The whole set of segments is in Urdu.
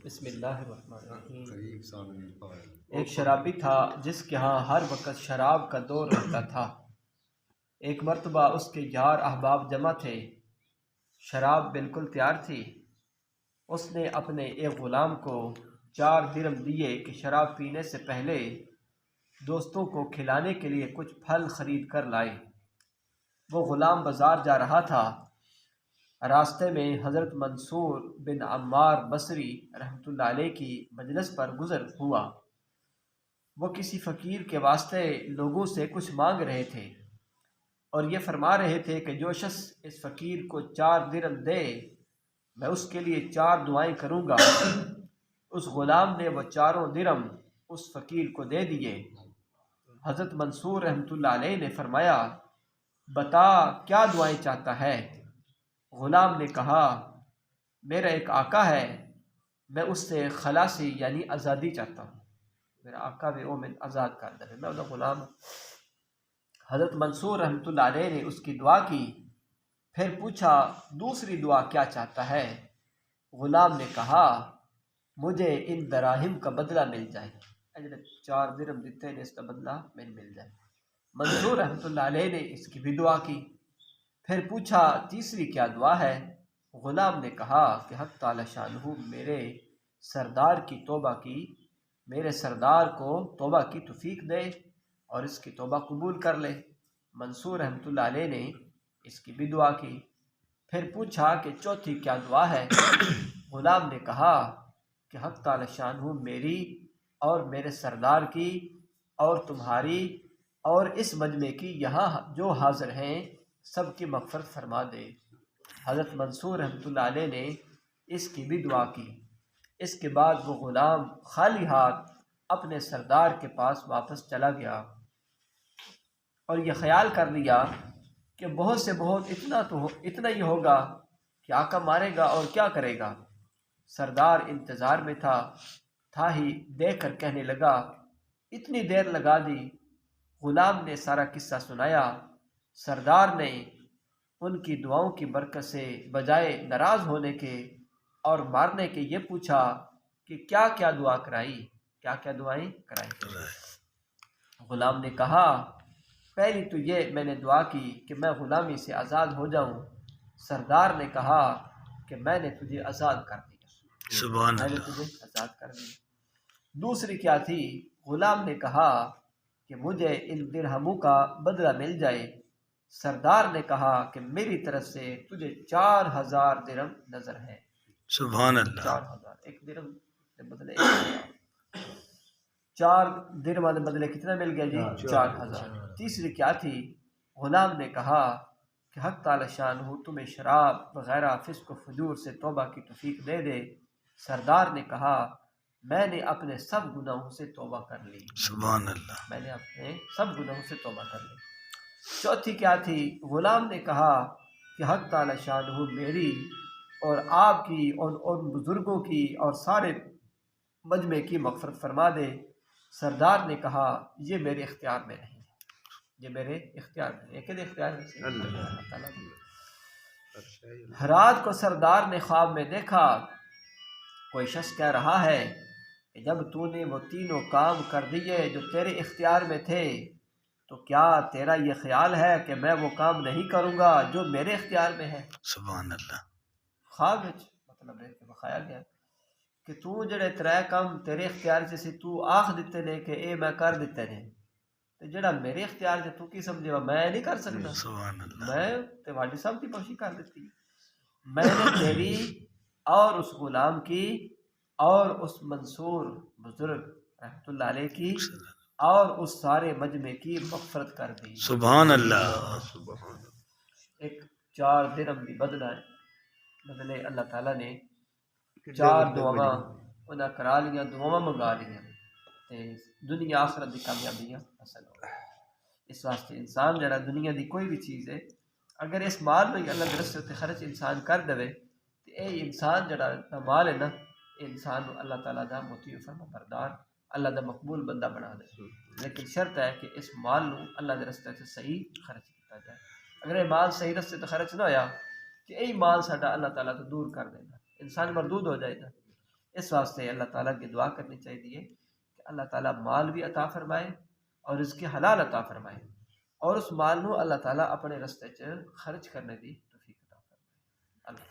بسم اللہ الرحمن الرحیم۔ ایک شرابی تھا جس کے ہاں ہر وقت شراب کا دور رہتا تھا۔ ایک مرتبہ اس کے یار احباب جمع تھے، شراب بالکل تیار تھی۔ اس نے اپنے ایک غلام کو 4 درہم دیے کہ شراب پینے سے پہلے دوستوں کو کھلانے کے لیے کچھ پھل خرید کر لائے۔ وہ غلام بازار جا رہا تھا، راستے میں حضرت منصور بن عمار بصری رحمۃ اللہ علیہ کی مجلس پر گزر ہوا۔ وہ کسی فقیر کے واسطے لوگوں سے کچھ مانگ رہے تھے اور یہ فرما رہے تھے کہ جو شخص اس فقیر کو 4 درہم دے میں اس کے لیے 4 دعائیں کروں گا۔ اس غلام نے وہ 4 درہم اس فقیر کو دے دیے۔ حضرت منصور رحمۃ اللہ علیہ نے فرمایا، بتا کیا دعائیں چاہتا ہے؟ غلام نے کہا، میرا ایک آقا ہے، میں اس سے خلاصی یعنی آزادی چاہتا ہوں۔ میرا آقا بھی وہ میں آزاد کر دے، میں وہ غلام۔ حضرت منصور رحمۃ اللہ علیہ نے اس کی دعا کی، پھر پوچھا دوسری دعا کیا چاہتا ہے؟ غلام نے کہا، مجھے ان دراہم کا بدلہ مل جائے، 4 درہم دیتے ہیں اس کا بدلہ مل جائے۔ منصور رحمۃ اللہ علیہ نے اس کی بھی دعا کی، پھر پوچھا تیسری کیا دعا ہے؟ غلام نے کہا کہ حق تعالی شانہ میرے سردار کی توبہ کی، میرے سردار کو توبہ کی توفیق دے اور اس کی توبہ قبول کر لے۔ منصور رحمۃ اللہ علیہ نے اس کی بھی دعا کی، پھر پوچھا کہ چوتھی کیا دعا ہے؟ غلام نے کہا کہ حق تعالی شانہ میری اور میرے سردار کی اور تمہاری اور اس مجمع کی یہاں جو حاضر ہیں سب کی مغفرت فرما دے۔ حضرت منصور رحمۃ اللہ علیہ نے اس کی بھی دعا کی۔ اس کے بعد وہ غلام خالی ہاتھ اپنے سردار کے پاس واپس چلا گیا اور یہ خیال کر لیا کہ بہت سے بہت اتنا ہی ہوگا کہ آقا مارے گا اور کیا کرے گا۔ سردار انتظار میں تھا ہی دیکھ کر کہنے لگا، اتنی دیر لگا دی۔ غلام نے سارا قصہ سنایا۔ سردار نے ان کی دعاؤں کی برکت سے بجائے ناراض ہونے کے اور مارنے کے یہ پوچھا کہ کیا کیا دعا کرائی، کیا کیا دعائیں کرائی؟ غلام نے کہا، پہلی تو یہ میں نے دعا کی کہ میں غلامی سے آزاد ہو جاؤں۔ سردار نے کہا کہ میں نے تجھے آزاد کر دیا، میں نے تجھے آزاد کر دیا۔ دوسری کیا تھی؟ غلام نے کہا کہ مجھے ان درہموں کا بدلہ مل جائے۔ سردار نے کہا کہ میری طرف سے تجھے 4000 درہم نظر ہے۔ سبحان اللہ۔ 4000 ایک درہم کے بدلے 4 درہم کے بدلے کتنا مل گیا جی؟ 4000۔ تیسری کیا تھی؟ غلام نے کہا کہ حق تعالی شانہ تمہیں شراب وغیرہ فسق و فجور سے توبہ کی توفیق دے دے۔ سردار نے کہا، میں نے اپنے سب گناہوں سے توبہ کر لی۔ سبحان اللہ۔ میں نے اپنے سب گناہوں سے توبہ کر لی۔ چوتھی کیا تھی؟ غلام نے کہا کہ حق تعالی شانہ میری اور آپ کی اور ان بزرگوں کی اور سارے مجمع کی مغفرت فرما دے۔ سردار نے کہا، یہ میرے اختیار میں نہیں ہے، یہ میرے اختیار میں نہیں ہے، اختیار میں اللہ تعالیٰ کی۔ رات کو سردار نے خواب میں دیکھا کوئی شخص کہہ رہا ہے کہ جب تو نے وہ تینوں کام کر دیے جو تیرے اختیار میں تھے تو کیا تیرا یہ خیال ہے کہ میں وہ کام نہیں کروں گا جو میرے اختیار میں ہے؟ سبحان اللہ۔ خواب مطلب ہے کہ بخایا گیا کہ تو جڑے 3 کام تیرے اختیار سے تو آخ دیتے نے کہ اے میں کر دیتے نے، تو جڑا میرے اختیار سے تو کی سمجھے میں نہیں کر سکتا، سبحان اللہ۔ میں تیواڈی سب کی کوشش کر دیتی، میں نے تیری اور اس غلام کی اور اس منصور بزرگ رحمۃ اللہ علیہ کی اور اس سارے مجمع کی مغفرت کر دی۔ سبحان اللہ۔ ایک 4 درہم دی بدلے اللہ تعالیٰ نے 4 دعاواں انہاں کرا لیاں، دعاواں منگا لیاں تے دنیا آخرت دی کامیابیاں حاصل ہو۔ اس واسطے انسان جڑا دنیا دی کوئی بھی چیز ہے اگر اس مال میں اللہ کے راستے تے خرچ انسان کر دے تے اے انسان جڑا مال ہے نا، اے انسان اللہ تعالیٰ دا مطیع فرما بردار، اللہ دا مقبول بندہ بنا دے۔ لیکن شرط ہے کہ اس مال نو اللہ دے راستے تے صحیح خرچ کیتا جائے۔ اگر یہ مال صحیح راستے تے خرچ نہ ہویا کہ یہی مال ساڈا اللہ تعالیٰ تو دور کر دے گا، انسان مردود ہو جائے گا۔ اس واسطے اللہ تعالیٰ کی دعا کرنی چاہیے کہ اللہ تعالیٰ مال بھی عطا فرمائے اور اس کے حلال عطا فرمائے اور اس مال نو اللہ تعالیٰ اپنے رستے چ خرچ کرنے دی توفیق عطا فرمائے. اللہ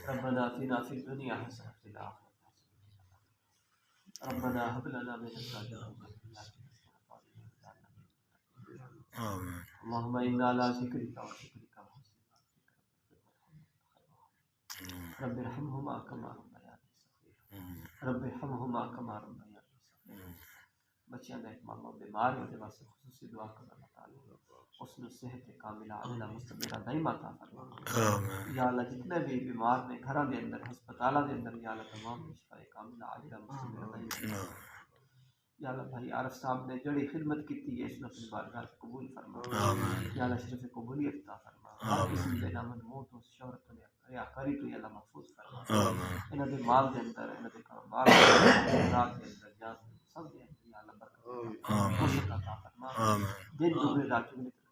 ربنا آتنا في الدنيا حسنة وفي الآخرة حسنة ربنا هب لنا من أزواجنا وذرياتنا قرة أعين آمين. اللهم إنا على ذكرك وشكرك وحسن عبادتك رب ارحمهما كما ربياني صغيرا رب ارحمهما كما ربياني صغيرا. بچیاں دا ایک ماما بیمار ہے دے واسطے خصوصی دعا کرنا اللہ تعالی اس نے صحت کاملہ عاجلہ مستمرہ دائمہ عطا فرما. آمين. یا اللہ جتنے بھی بیمار نے گھراں دے اندر ہسپتالاں دے اندر یا اللہ تمام شفا کاملہ عاجلہ مستمرہ دائمہ. یا اللہ بھائی عارف صاحب نے جڑی خدمت کی ہے اس نے اپنی بارگاہ سے قبول فرما. یا اللہ شرف قبولیت عطا فرما. ہر قسم دے نام موت و شہرت و ریاکاری تو یا اللہ محفوظ فرما. انہاں دے مال دے اندر انہاں دے کاروبار دے اندر دے اندر جان سب دے اندر یا اللہ برکت عطا فرما. دن دوبرے رات چگنے ترقی.